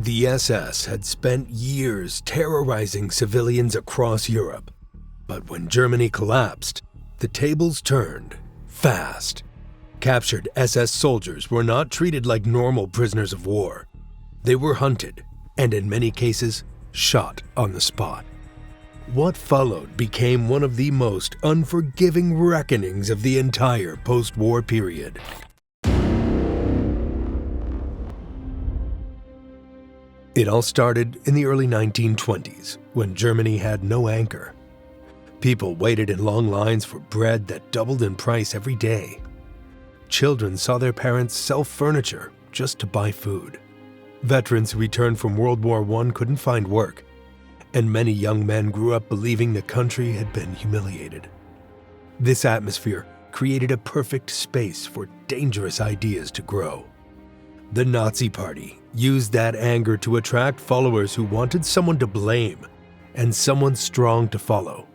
The SS had spent years terrorizing civilians across Europe. But when Germany collapsed, the tables turned fast. Captured SS soldiers were not treated like normal prisoners of war. They were hunted, and in many cases, shot on the spot. What followed became one of the most unforgiving reckonings of the entire post-war period. It all started in the early 1920s, when Germany had no anchor. People waited in long lines for bread that doubled in price every day. Children saw their parents sell furniture just to buy food. Veterans who returned from World War I couldn't find work, and many young men grew up believing the country had been humiliated. This atmosphere created a perfect space for dangerous ideas to grow. The Nazi Party used that anger to attract followers who wanted someone to blame and someone strong to follow.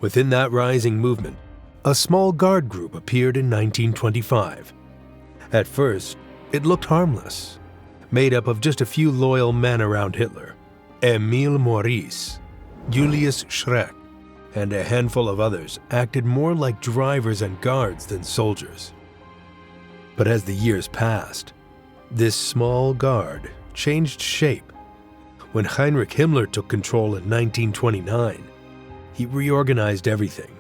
Within that rising movement, a small guard group appeared in 1925. At first, it looked harmless, made up of just a few loyal men around Hitler. Emil Maurice, Julius Schreck, and a handful of others acted more like drivers and guards than soldiers. But as the years passed, this small guard changed shape. When Heinrich Himmler took control in 1929, he reorganized everything.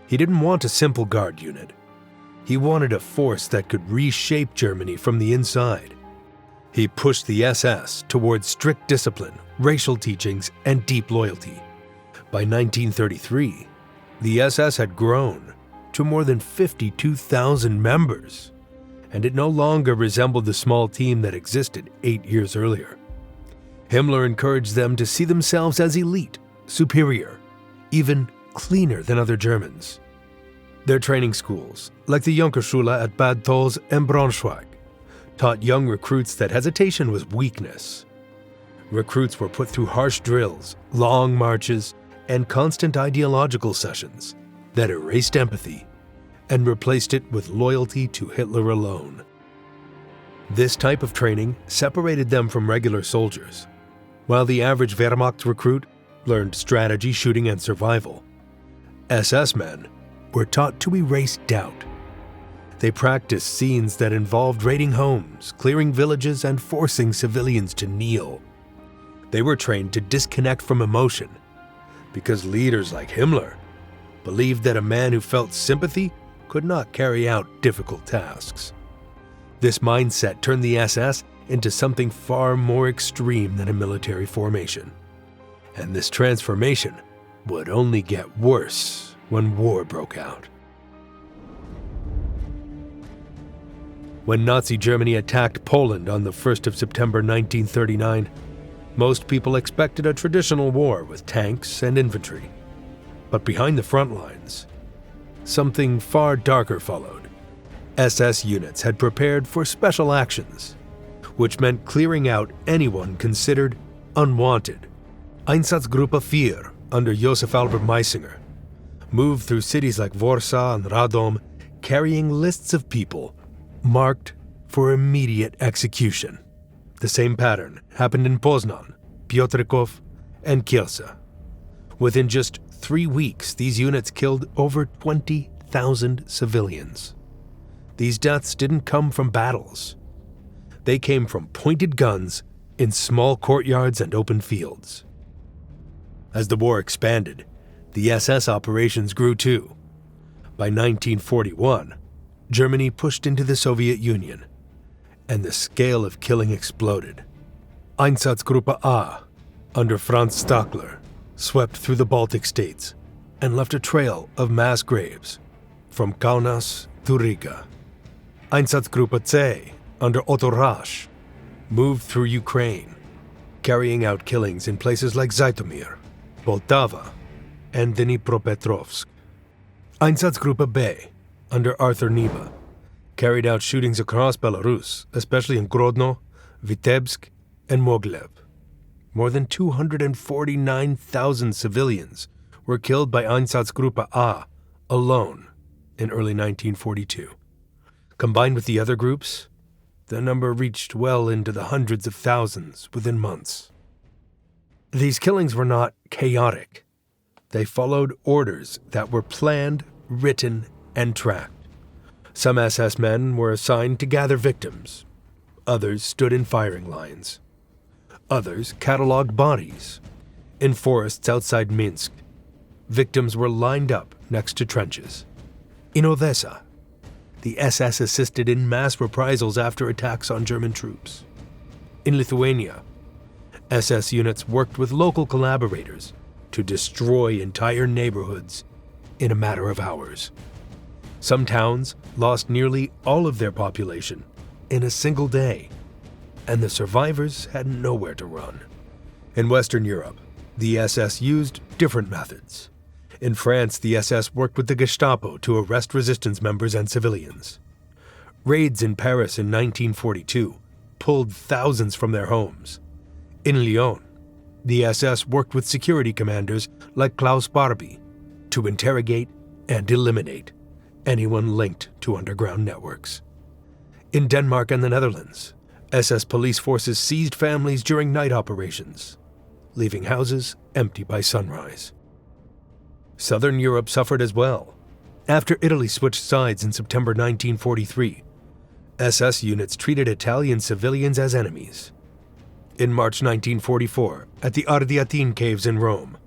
He didn't want a simple guard unit. He wanted a force that could reshape Germany from the inside. He pushed the SS towards strict discipline, racial teachings, and deep loyalty. By 1933, the SS had grown to more than 52,000 members, and it no longer resembled the small team that existed 8 years earlier. Himmler encouraged them to see themselves as elite, superior, even cleaner than other Germans. Their training schools, like the Junkerschule at Bad Tolz and Braunschweig, taught young recruits that hesitation was weakness. Recruits were put through harsh drills, long marches, and constant ideological sessions that erased empathy and replaced it with loyalty to Hitler alone. This type of training separated them from regular soldiers. While the average Wehrmacht recruit learned strategy, shooting, and survival, SS men were taught to erase doubt. They practiced scenes that involved raiding homes, clearing villages, and forcing civilians to kneel. They were trained to disconnect from emotion, because leaders like Himmler believed that a man who felt sympathy could not carry out difficult tasks. This mindset turned the SS into something far more extreme than a military formation. And this transformation would only get worse when war broke out. When Nazi Germany attacked Poland on the 1st of September 1939, most people expected a traditional war with tanks and infantry. But behind the front lines, something far darker followed. SS units had prepared for special actions, which meant clearing out anyone considered unwanted. Einsatzgruppe 4, under Josef Albert Meisinger, moved through cities like Warsaw and Radom, carrying lists of people marked for immediate execution. The same pattern happened in Poznan, Piotrków, and Kielce. Within just 3 weeks, these units killed over 20,000 civilians. These deaths didn't come from battles. They came from pointed guns in small courtyards and open fields. As the war expanded, the SS operations grew too. By 1941, Germany pushed into the Soviet Union, and the scale of killing exploded. Einsatzgruppe A, under Franz Stachler, swept through the Baltic states and left a trail of mass graves from Kaunas to Riga. Einsatzgruppe C, under Otto Rasch, moved through Ukraine, carrying out killings in places like Zhytomyr, Poltava, and Dnipropetrovsk. Einsatzgruppe B, under Arthur Nieba, carried out shootings across Belarus, especially in Grodno, Vitebsk, and Mogilev. More than 249,000 civilians were killed by Einsatzgruppe A alone in early 1942. Combined with the other groups, the number reached well into the hundreds of thousands within months. These killings were not chaotic. They followed orders that were planned, written, and tracked. Some SS men were assigned to gather victims. Others stood in firing lines. Others cataloged bodies. In forests outside Minsk, victims were lined up next to trenches. In Odessa, the SS assisted in mass reprisals after attacks on German troops. In Lithuania, SS units worked with local collaborators to destroy entire neighborhoods in a matter of hours. Some towns lost nearly all of their population in a single day, and the survivors had nowhere to run. In Western Europe, the SS used different methods. In France, the SS worked with the Gestapo to arrest resistance members and civilians. Raids in Paris in 1942 pulled thousands from their homes. In Lyon, the SS worked with security commanders like Klaus Barbie to interrogate and eliminate anyone linked to underground networks. In Denmark and the Netherlands, SS police forces seized families during night operations, leaving houses empty by sunrise. Southern Europe suffered as well. After Italy switched sides in September 1943, SS units treated Italian civilians as enemies. In March 1944, at the Ardeatine caves in Rome,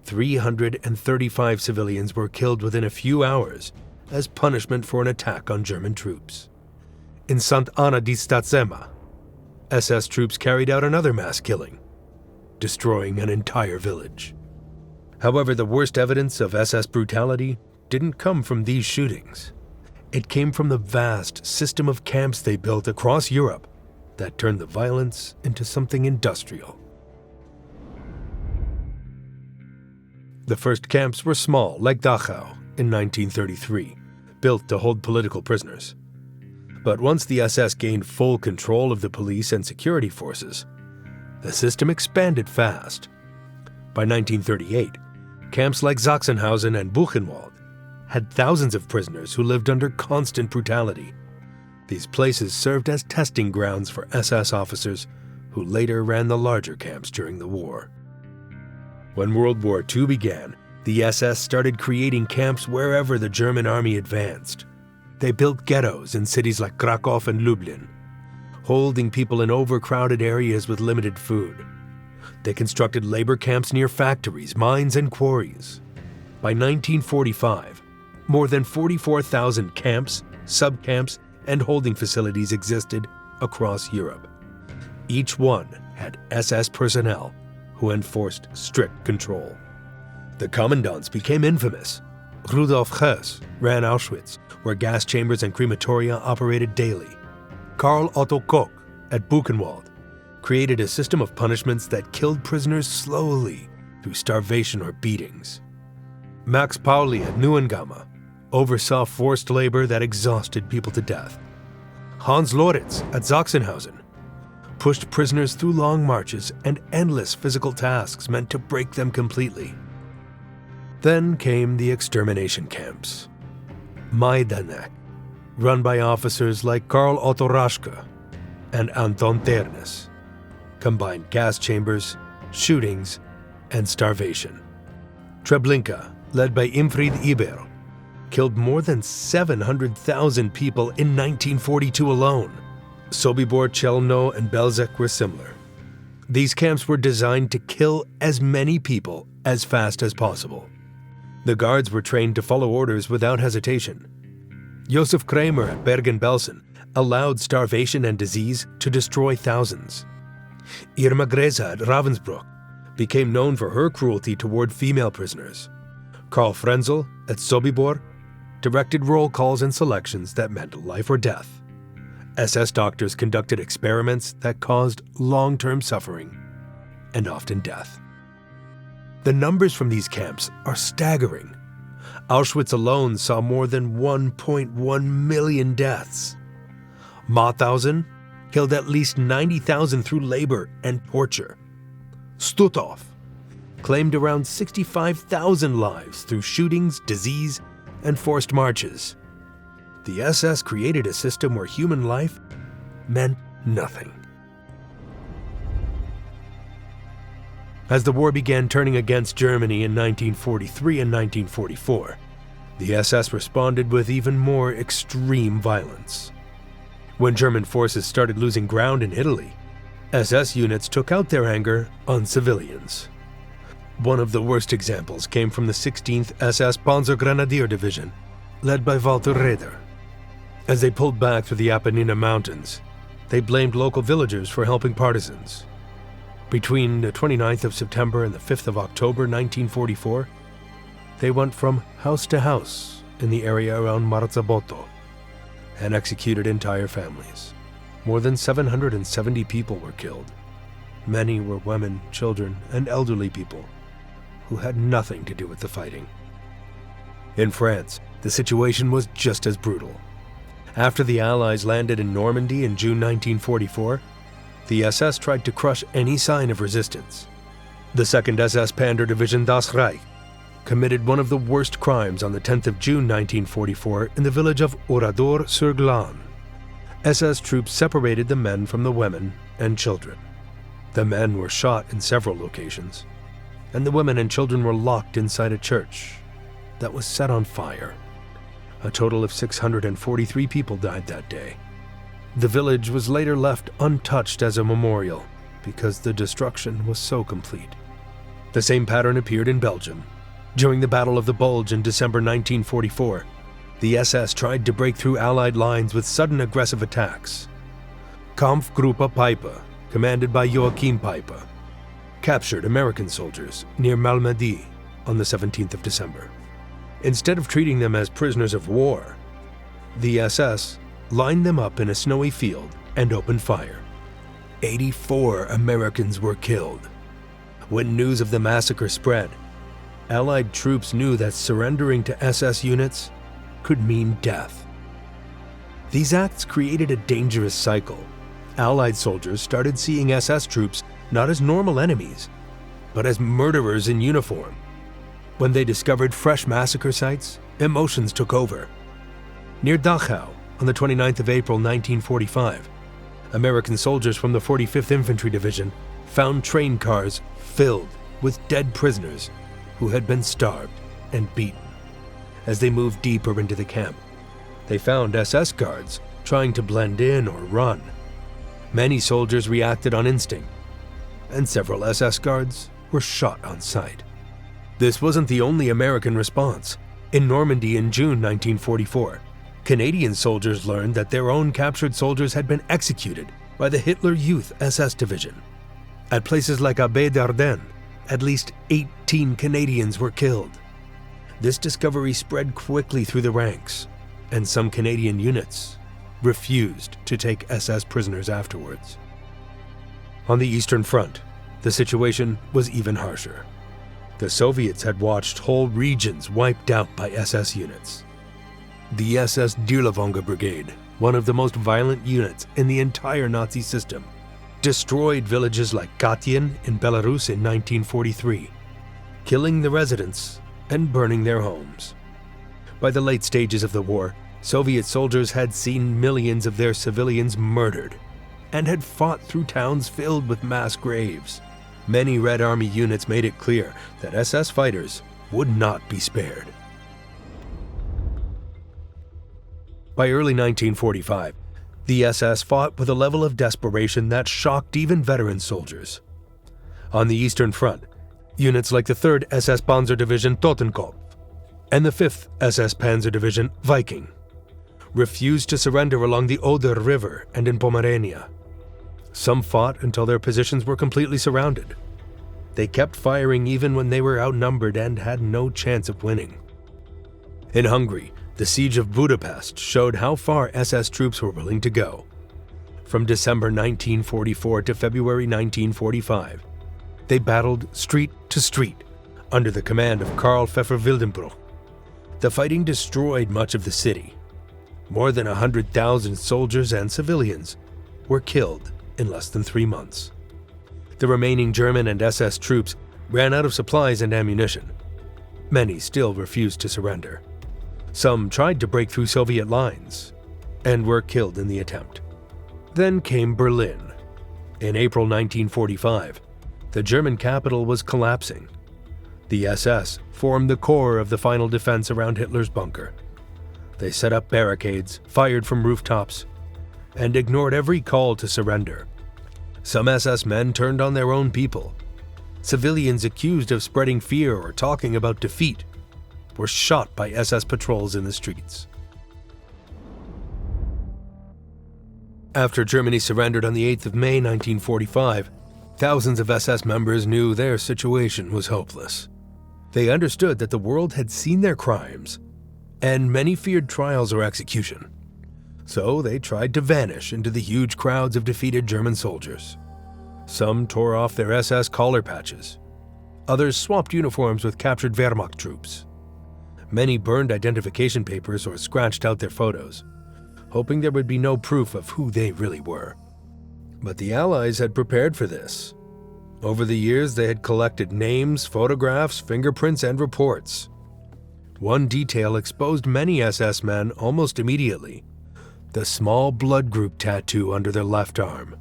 335 civilians were killed within a few hours as punishment for an attack on German troops. In Sant'Anna di Stazzema, SS troops carried out another mass killing, destroying an entire village. However, the worst evidence of SS brutality didn't come from these shootings. It came from the vast system of camps they built across Europe that turned the violence into something industrial. The first camps were small, like Dachau in 1933, built to hold political prisoners. But once the SS gained full control of the police and security forces, the system expanded fast. By 1938, camps like Sachsenhausen and Buchenwald had thousands of prisoners who lived under constant brutality. These places served as testing grounds for SS officers who later ran the larger camps during the war. When World War II began, the SS started creating camps wherever the German army advanced. They built ghettos in cities like Krakow and Lublin, holding people in overcrowded areas with limited food. They constructed labor camps near factories, mines, and quarries. By 1945, more than 44,000 camps, subcamps, and holding facilities existed across Europe. Each one had SS personnel who enforced strict control. The commandants became infamous. Rudolf Hess ran Auschwitz, where gas chambers and crematoria operated daily. Karl Otto Koch at Buchenwald created a system of punishments that killed prisoners slowly through starvation or beatings. Max Pauli at Neuengamme oversaw forced labor that exhausted people to death. Hans Loritz at Sachsenhausen pushed prisoners through long marches and endless physical tasks meant to break them completely. Then came the extermination camps. Majdanek, run by officers like Karl Otto Raschke and Anton Ternes, combined gas chambers, shootings, and starvation. Treblinka, led by Imfried Iber, killed more than 700,000 people in 1942 alone. Sobibor, Chelmno, and Belzec were similar. These camps were designed to kill as many people as fast as possible. The guards were trained to follow orders without hesitation. Josef Kramer at Bergen-Belsen allowed starvation and disease to destroy thousands. Irma Greza at Ravensbrück became known for her cruelty toward female prisoners. Karl Frenzel at Sobibor directed roll calls and selections that meant life or death. SS doctors conducted experiments that caused long-term suffering and often death. The numbers from these camps are staggering. Auschwitz alone saw more than 1.1 million deaths. Mauthausen killed at least 90,000 through labor and torture. Stutthof claimed around 65,000 lives through shootings, disease, and forced marches. The SS created a system where human life meant nothing. As the war began turning against Germany in 1943 and 1944, the SS responded with even more extreme violence. When German forces started losing ground in Italy, SS units took out their anger on civilians. One of the worst examples came from the 16th SS Panzergrenadier Division, led by Walter Raeder. As they pulled back through the Apennine Mountains, they blamed local villagers for helping partisans. Between the 29th of September and the 5th of October 1944, they went from house to house in the area around Marzabotto and executed entire families. More than 770 people were killed. Many were women, children, and elderly people who had nothing to do with the fighting. In France, the situation was just as brutal. After the Allies landed in Normandy in June 1944, the SS tried to crush any sign of resistance. The 2nd SS Panzer Division Das Reich committed one of the worst crimes on the 10th of June 1944 in the village of Oradour-sur-Glane. SS troops separated the men from the women and children. The men were shot in several locations, and the women and children were locked inside a church that was set on fire. A total of 643 people died that day. The village was later left untouched as a memorial because the destruction was so complete. The same pattern appeared in Belgium. During the Battle of the Bulge in December 1944, the SS tried to break through Allied lines with sudden aggressive attacks. Kampfgruppe Peiper, commanded by Joachim Peiper, captured American soldiers near Malmedy on the 17th of December. Instead of treating them as prisoners of war, the SS lined them up in a snowy field and opened fire. 84 Americans were killed. When news of the massacre spread, Allied troops knew that surrendering to SS units could mean death. These acts created a dangerous cycle. Allied soldiers started seeing SS troops not as normal enemies, but as murderers in uniform. When they discovered fresh massacre sites, emotions took over. Near Dachau, on the 29th of April 1945, American soldiers from the 45th Infantry Division found train cars filled with dead prisoners who had been starved and beaten. As they moved deeper into the camp, they found SS guards trying to blend in or run. Many soldiers reacted on instinct, and several SS guards were shot on sight. This wasn't the only American response. In Normandy in June 1944, Canadian soldiers learned that their own captured soldiers had been executed by the Hitler Youth SS Division. At places like Abbé d'Ardennes, at least 18 Canadians were killed. This discovery spread quickly through the ranks, and some Canadian units refused to take SS prisoners afterwards. On the Eastern Front, the situation was even harsher. The Soviets had watched whole regions wiped out by SS units. The SS Dirlewanger Brigade, one of the most violent units in the entire Nazi system, destroyed villages like Katyn in Belarus in 1943, killing the residents and burning their homes. By the late stages of the war, Soviet soldiers had seen millions of their civilians murdered and had fought through towns filled with mass graves. Many Red Army units made it clear that SS fighters would not be spared. By early 1945, the SS fought with a level of desperation that shocked even veteran soldiers. On the Eastern Front, units like the 3rd SS Panzer Division Totenkopf and the 5th SS Panzer Division Viking refused to surrender along the Oder River and in Pomerania. Some fought until their positions were completely surrounded. They kept firing even when they were outnumbered and had no chance of winning. In Hungary, the siege of Budapest showed how far SS troops were willing to go. From December 1944 to February 1945, they battled street to street under the command of Karl Pfeffer-Wildenbruch. The fighting destroyed much of the city. More than 100,000 soldiers and civilians were killed in less than 3 months. The remaining German and SS troops ran out of supplies and ammunition. Many still refused to surrender. Some tried to break through Soviet lines and were killed in the attempt. Then came Berlin. In April 1945, the German capital was collapsing. The SS formed the core of the final defense around Hitler's bunker. They set up barricades, fired from rooftops, and ignored every call to surrender. Some SS men turned on their own people. Civilians accused of spreading fear or talking about defeat were shot by SS patrols in the streets. After Germany surrendered on the 8th of May 1945, thousands of SS members knew their situation was hopeless. They understood that the world had seen their crimes, and many feared trials or execution. So they tried to vanish into the huge crowds of defeated German soldiers. Some tore off their SS collar patches. Others swapped uniforms with captured Wehrmacht troops. Many burned identification papers or scratched out their photos, hoping there would be no proof of who they really were. But the Allies had prepared for this. Over the years, they had collected names, photographs, fingerprints, and reports. One detail exposed many SS men almost immediately: the small blood group tattoo under their left arm.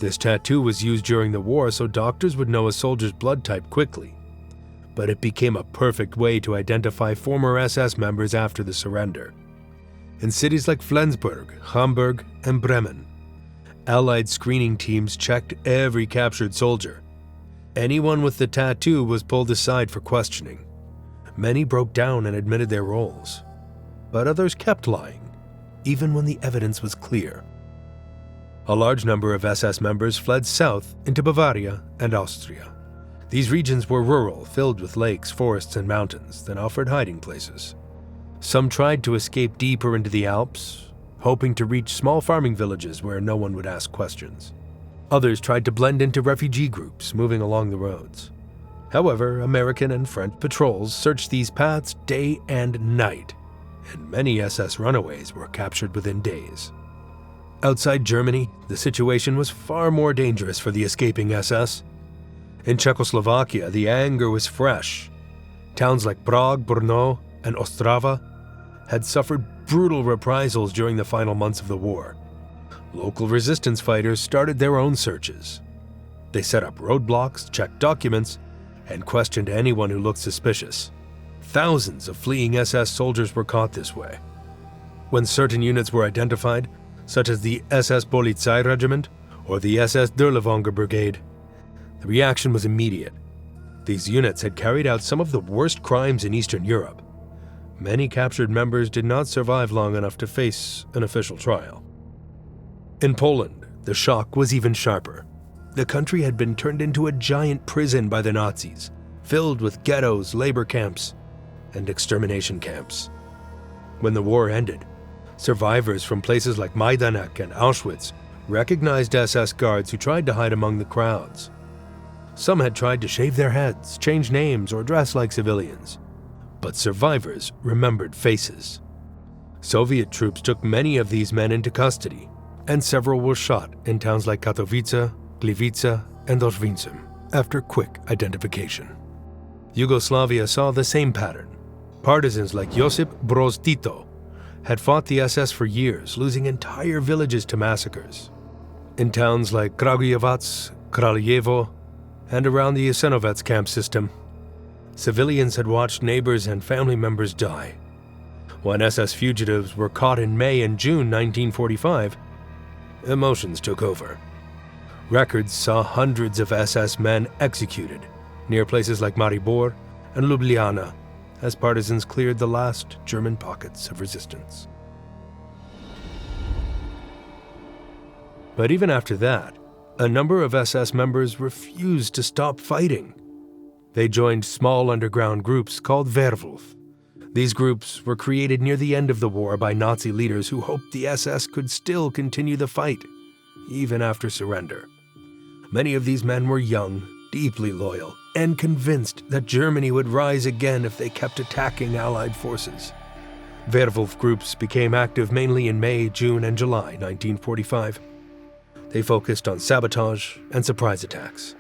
This tattoo was used during the war so doctors would know a soldier's blood type quickly, but it became a perfect way to identify former SS members after the surrender. In cities like Flensburg, Hamburg, and Bremen, Allied screening teams checked every captured soldier. Anyone with the tattoo was pulled aside for questioning. Many broke down and admitted their roles, but others kept lying, even when the evidence was clear. A large number of SS members fled south into Bavaria and Austria. These regions were rural, filled with lakes, forests, and mountains that offered hiding places. Some tried to escape deeper into the Alps, hoping to reach small farming villages where no one would ask questions. Others tried to blend into refugee groups moving along the roads. However, American and French patrols searched these paths day and night, and many SS runaways were captured within days. Outside Germany, the situation was far more dangerous for the escaping SS. In Czechoslovakia, the anger was fresh. Towns like Prague, Brno, and Ostrava had suffered brutal reprisals during the final months of the war. Local resistance fighters started their own searches. They set up roadblocks, checked documents, and questioned anyone who looked suspicious. Thousands of fleeing SS soldiers were caught this way. When certain units were identified, such as the SS Polizei Regiment or the SS Dirlewanger Brigade, the reaction was immediate. These units had carried out some of the worst crimes in Eastern Europe. Many captured members did not survive long enough to face an official trial. In Poland, the shock was even sharper. The country had been turned into a giant prison by the Nazis, filled with ghettos, labor camps, and extermination camps. When the war ended, survivors from places like Majdanek and Auschwitz recognized SS guards who tried to hide among the crowds. Some had tried to shave their heads, change names, or dress like civilians. But survivors remembered faces. Soviet troops took many of these men into custody, and several were shot in towns like Katowice, Gliwice, and Oswiecim after quick identification. Yugoslavia saw the same pattern. Partisans like Josip Broz Tito had fought the SS for years, losing entire villages to massacres. In towns like Kragujevac, Kraljevo, and around the Jasenovec camp system, civilians had watched neighbors and family members die. When SS fugitives were caught in May and June 1945, emotions took over. Records saw hundreds of SS men executed near places like Maribor and Ljubljana as partisans cleared the last German pockets of resistance. But even after that, a number of SS members refused to stop fighting. They joined small underground groups called Werwolf. These groups were created near the end of the war by Nazi leaders who hoped the SS could still continue the fight, even after surrender. Many of these men were young, deeply loyal, and convinced that Germany would rise again if they kept attacking Allied forces. Werwolf groups became active mainly in May, June, and July 1945. They focused on sabotage and surprise attacks.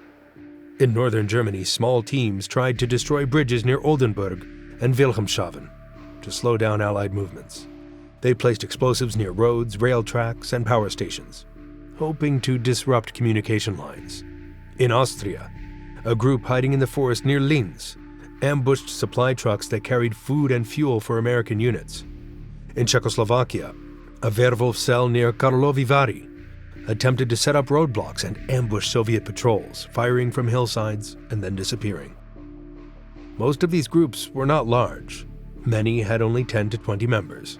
In northern Germany, small teams tried to destroy bridges near Oldenburg and Wilhelmshaven to slow down Allied movements. They placed explosives near roads, rail tracks, and power stations. hoping to disrupt communication lines. In Austria, a group hiding in the forest near Linz ambushed supply trucks that carried food and fuel for American units. In Czechoslovakia, a Werwolf cell near Karlovy Vary attempted to set up roadblocks and ambush Soviet patrols, firing from hillsides and then disappearing. Most of these groups were not large. Many had only 10 to 20 members.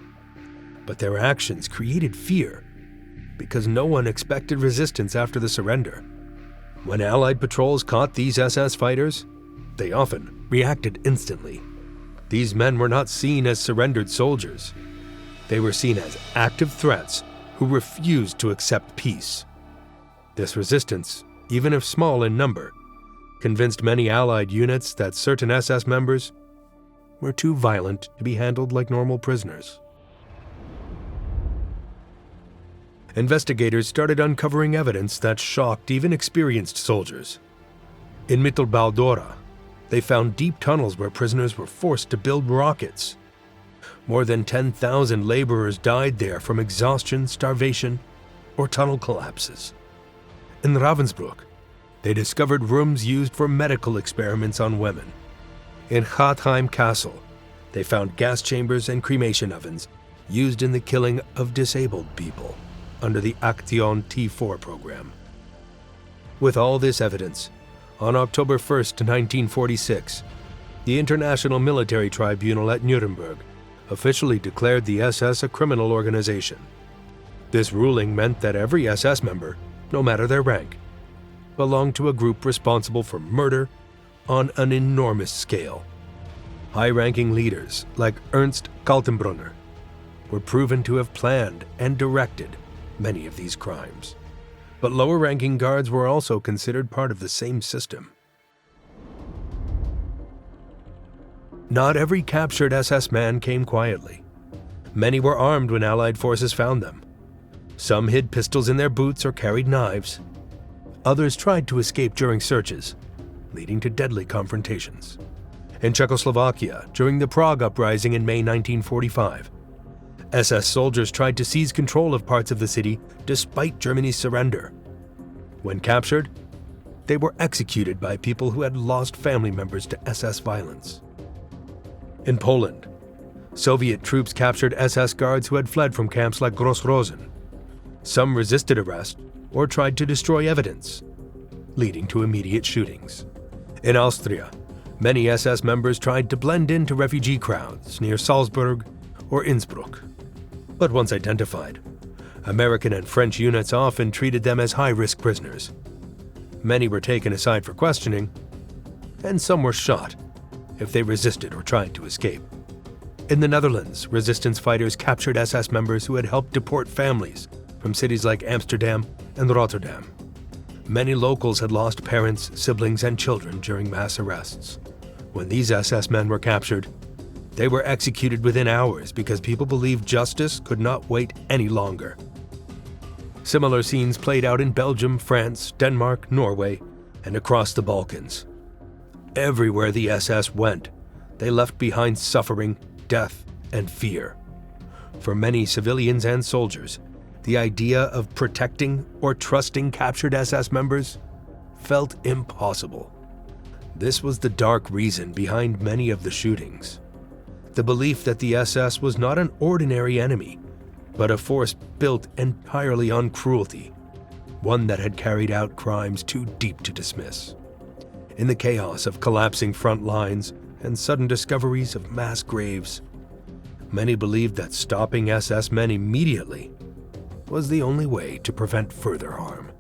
But their actions created fear because no one expected resistance after the surrender. When Allied patrols caught these SS fighters, they often reacted instantly. These men were not seen as surrendered soldiers. They were seen as active threats who refused to accept peace. This resistance, even if small in number, convinced many Allied units that certain SS members were too violent to be handled like normal prisoners. Investigators started uncovering evidence that shocked even experienced soldiers. In Mittelbau-Dora, they found deep tunnels where prisoners were forced to build rockets. More than 10,000 laborers died there from exhaustion, starvation, or tunnel collapses. In Ravensbrück, they discovered rooms used for medical experiments on women. In Gottheim Castle, they found gas chambers and cremation ovens used in the killing of disabled people under the Aktion T4 program. With all this evidence, on October 1st, 1946, the International Military Tribunal at Nuremberg officially declared the SS a criminal organization. This ruling meant that every SS member, no matter their rank, belonged to a group responsible for murder on an enormous scale. High-ranking leaders like Ernst Kaltenbrunner were proven to have planned and directed many of these crimes. But lower-ranking guards were also considered part of the same system. Not every captured SS man came quietly. Many were armed when Allied forces found them. Some hid pistols in their boots or carried knives. Others tried to escape during searches, leading to deadly confrontations. In Czechoslovakia, during the Prague Uprising in May 1945, SS soldiers tried to seize control of parts of the city despite Germany's surrender. When captured, they were executed by people who had lost family members to SS violence. In Poland, Soviet troops captured SS guards who had fled from camps like Gross-Rosen. Some resisted arrest or tried to destroy evidence, leading to immediate shootings. In Austria, many SS members tried to blend into refugee crowds near Salzburg or Innsbruck. But once identified, American and French units often treated them as high-risk prisoners. Many were taken aside for questioning, and some were shot if they resisted or tried to escape. In the Netherlands, resistance fighters captured SS members who had helped deport families from cities like Amsterdam and Rotterdam. Many locals had lost parents, siblings, and children during mass arrests. When these SS men were captured, they were executed within hours because people believed justice could not wait any longer. Similar scenes played out in Belgium, France, Denmark, Norway, and across the Balkans. Everywhere the SS went, they left behind suffering, death, and fear. For many civilians and soldiers, the idea of protecting or trusting captured SS members felt impossible. This was the dark reason behind many of the shootings. The belief that the SS was not an ordinary enemy, but a force built entirely on cruelty, one that had carried out crimes too deep to dismiss. In the chaos of collapsing front lines and sudden discoveries of mass graves, many believed that stopping SS men immediately was the only way to prevent further harm.